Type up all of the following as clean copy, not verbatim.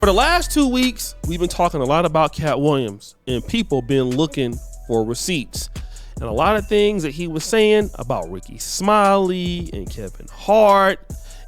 For the last 2 weeks, we've been talking a lot about Katt Williams and people been looking for receipts. And a lot of things that he was saying about Ricky Smiley and Kevin Hart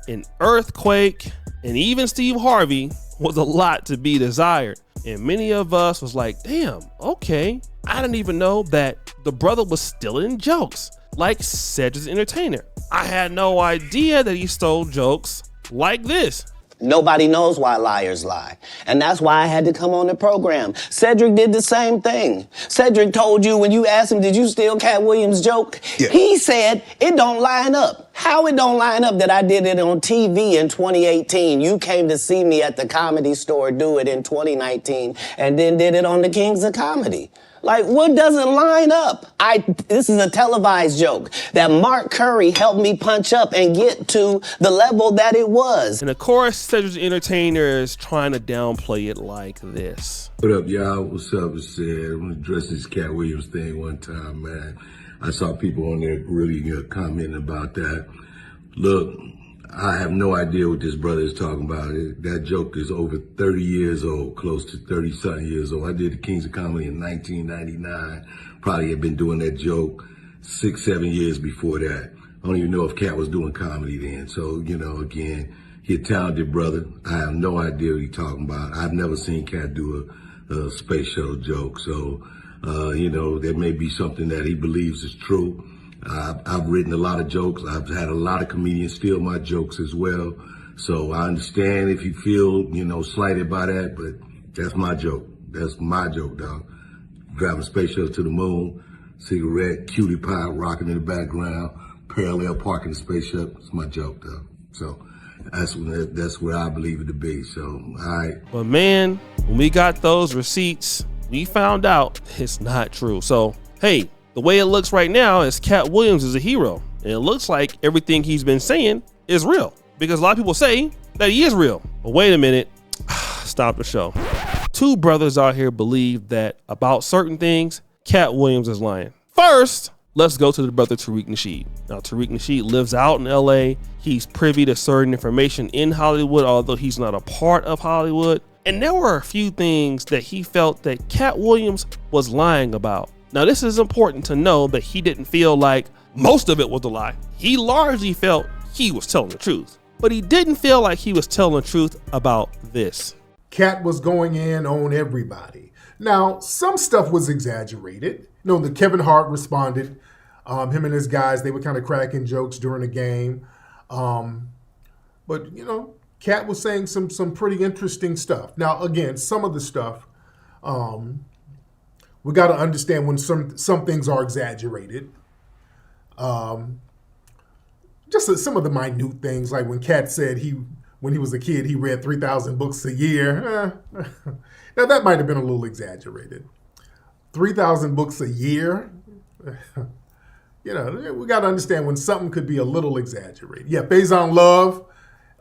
and Earthquake and even Steve Harvey was a lot to be desired. And many of us was like, damn, okay. I didn't even know that the brother was stealing jokes like Cedric the Entertainer. I had no idea that he stole jokes like this. Nobody knows why liars lie. And that's why I had to come on the program. Cedric did the same thing. Cedric told you when you asked him, did you steal Katt Williams' joke? Yeah. He said, it don't line up. How it don't line up that I did it on TV in 2018? You came to see me at the Comedy Store do it in 2019 and then did it on the Kings of Comedy. Like, what doesn't line up? This is a televised joke that Mark Curry helped me punch up and get to the level that it was. And of course, Cedric the Entertainer is trying to downplay it like this. What up, y'all? What's up? It's Ed. I'm gonna address this Katt Williams thing one time, man. I saw people on there really commenting about that. Look, I have no idea what this brother is talking about. That joke is over 30 years old, close to 30-something years old. I did the Kings of Comedy in 1999. Probably had been doing that joke 6, 7 years before that. I don't even know if Katt was doing comedy then. So, again, he's a talented brother. I have no idea what he's talking about. I've never seen Katt do a space shuttle joke. So, there may be something that he believes is true. I've written a lot of jokes. I've had a lot of comedians steal my jokes as well. So I understand if you feel, slighted by that, but that's my joke. That's my joke, dog. Driving a space shuttle to the moon, cigarette, cutie pie rocking in the background, parallel parking the space shuttle. It's my joke, dog. So that's where I believe it to be. So, all right. But man, when we got those receipts, we found out it's not true. So, hey, the way it looks right now is Katt Williams is a hero. And it looks like everything he's been saying is real. Because a lot of people say that he is real. But wait a minute. Stop the show. Two brothers out here believe that about certain things, Katt Williams is lying. First, let's go to the brother Tariq Nasheed. Now, Tariq Nasheed lives out in LA. He's privy to certain information in Hollywood, although he's not a part of Hollywood. And there were a few things that he felt that Katt Williams was lying about. Now, this is important to know that he didn't feel like most of it was a lie. He largely felt he was telling the truth, but he didn't feel like he was telling the truth about this. Katt was going in on everybody. Now, some stuff was exaggerated. The Kevin Hart responded. Him and his guys, they were kind of cracking jokes during the game. But Katt was saying some pretty interesting stuff. Now, again, some of the stuff, we got to understand when some things are exaggerated. Just some of the minute things, like when Katt said when he was a kid, he read 3,000 books a year. Now, that might have been a little exaggerated. 3,000 books a year? We got to understand when something could be a little exaggerated. Yeah, Faison Love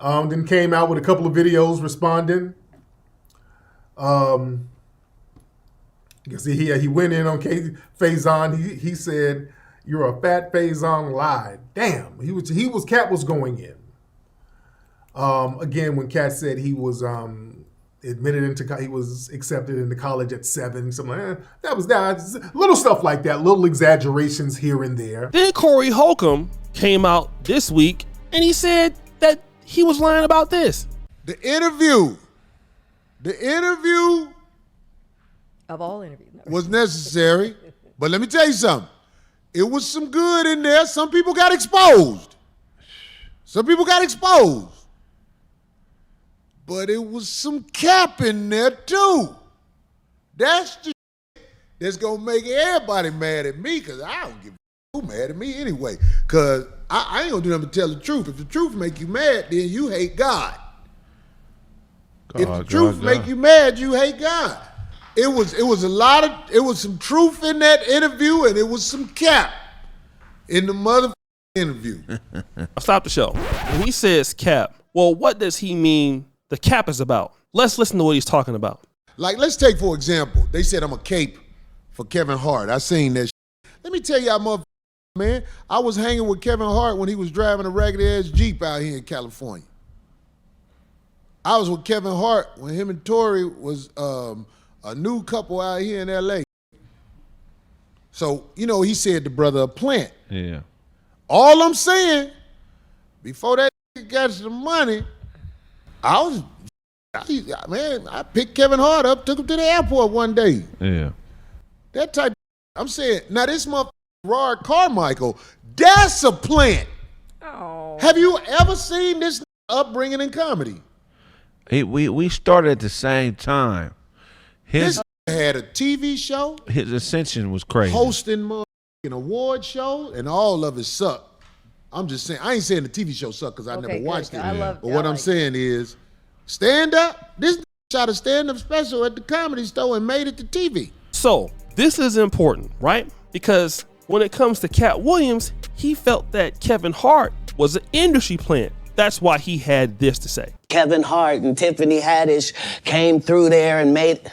then came out with a couple of videos responding. Because he went in on Faison. He said, "You're a fat Faison lied." Damn, Katt was going in. Again, when Katt said he was he was accepted into college at 7, something like that. That was little stuff like that, little exaggerations here and there. Then Corey Holcomb came out this week and he said that he was lying about this. The interview of all interviews was necessary, but let me tell you something. It was some good in there. Some people got exposed. But it was some cap in there too. That's the shit that's gonna make everybody mad at me, because I don't give a who mad at me anyway. Because I ain't gonna do nothing but tell the truth. If the truth make you mad, then you hate God. If the truth make you mad, you hate God. It was some truth in that interview, and it was some cap in the motherfucking interview. I'll stop the show. When he says cap, well, what does he mean the cap is about? Let's listen to what he's talking about. Like, let's take, for example, they said I'm a cape for Kevin Hart. I seen that shit. Let me tell y'all, motherfucker, man, I was hanging with Kevin Hart when he was driving a ragged ass Jeep out here in California. I was with Kevin Hart when him and Tori was a new couple out here in L.A. So, you know, he said the brother a plant. Yeah. All I'm saying, before that got the money, I picked Kevin Hart up, took him to the airport one day. Yeah. That type. I'm saying, now this motherfucker, Rod Carmichael, that's a plant. Oh. Have you ever seen this upbringing in comedy? We started at the same time. This had a TV show. His ascension was crazy. Hosting an award show, and all of it sucked. I'm just saying, I ain't saying the TV show sucked because I never watched it. But what I'm saying is, stand up. This shot a stand-up special at the Comedy Store and made it to TV. So this is important, right? Because when it comes to Katt Williams, he felt that Kevin Hart was an industry plant. That's why he had this to say. Kevin Hart and Tiffany Haddish came through there and made...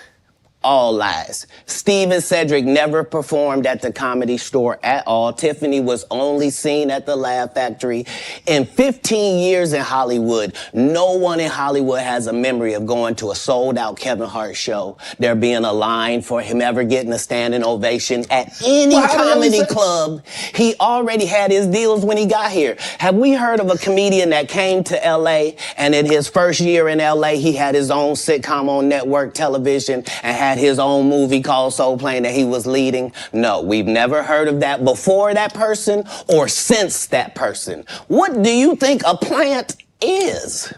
All lies. Steve and Cedric never performed at the Comedy Store at all. Tiffany was only seen at the Laugh Factory. In 15 years in Hollywood, no one in Hollywood has a memory of going to a sold-out Kevin Hart show, there being a line for him ever getting a standing ovation at any comedy club. He already had his deals when he got here. Have we heard of a comedian that came to L.A. and in his first year in L.A. he had his own sitcom on network television and had his own movie called Soul Plane that he was leading? No, we've never heard of that before that person or since that person. What do you think a plant is?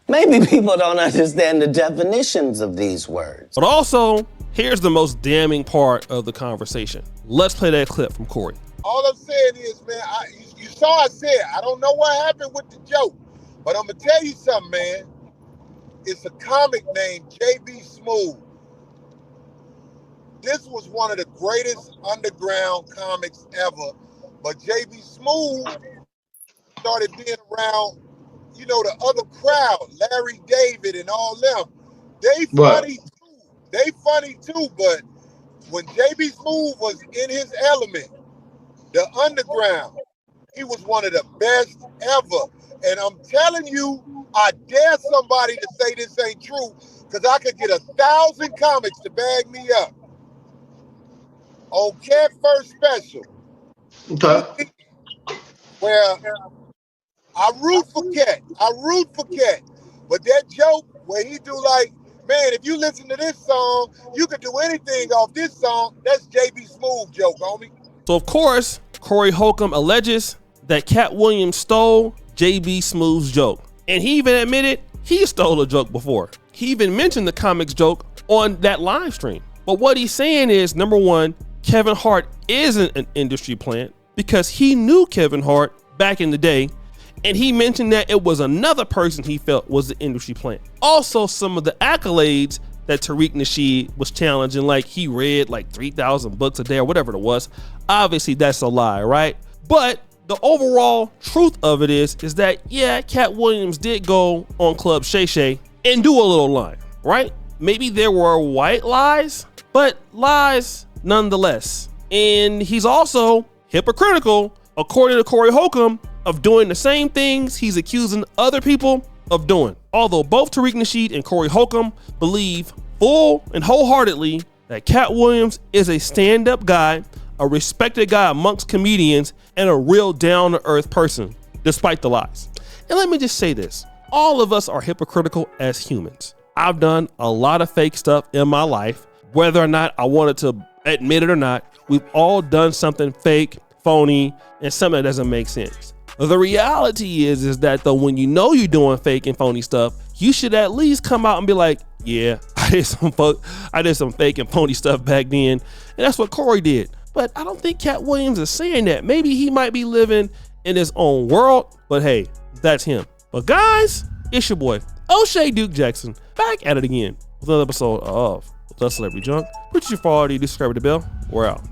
Maybe people don't understand the definitions of these words. But also, here's the most damning part of the conversation. Let's play that clip from Corey. All I'm saying is, man, you saw I said, I don't know what happened with the joke, but I'm going to tell you something, man. It's a comic named J.B. Smooth. This was one of the greatest underground comics ever, but J.B. Smooth started being around, you know, the other crowd, Larry David and all them. They funny too. They funny too, but when J.B. Smooth was in his element, the underground, he was one of the best ever. And I'm telling you, I dare somebody to say this ain't true, because I could get 1,000 comics to bag me up. On Katt First Special, where I root for Katt. But that joke where he do like, man, if you listen to this song, you could do anything off this song. That's J.B. Smooth joke, homie. So of course, Corey Holcomb alleges that Katt Williams stole J.B. Smooth's joke. And he even admitted he stole a joke before. He even mentioned the comics joke on that live stream. But what he's saying is, number one, Kevin Hart isn't an industry plant because he knew Kevin Hart back in the day, and he mentioned that it was another person he felt was the industry plant. Also, some of the accolades that Tariq Nasheed was challenging, like he read like 3,000 books a day or whatever it was, obviously that's a lie, right? But the overall truth of it is that, yeah, Katt Williams did go on Club Shay Shay and do a little line, right? Maybe there were white lies, but lies nonetheless. And he's also hypocritical, according to Corey Holcomb, of doing the same things he's accusing other people of doing. Although both Tariq Nasheed and Corey Holcomb believe full and wholeheartedly that Katt Williams is a stand-up guy, a respected guy amongst comedians, and a real down-to-earth person, despite the lies. And let me just say this, all of us are hypocritical as humans. I've done a lot of fake stuff in my life, whether or not I wanted to admit it or not. We've all done something fake, phony, and something that doesn't make sense. The reality is that though, when you know you're doing fake and phony stuff, you should at least come out and be like, yeah, I did some fake and phony stuff back then. And that's what Corey did. But I don't think Katt Williams is saying that. Maybe he might be living in his own world, but hey, that's him. But guys, it's your boy, O'Shea Duke Jackson, back at it again with another episode of The Celebrity Junk. Put your 4D, subscribe to the bell. We're out.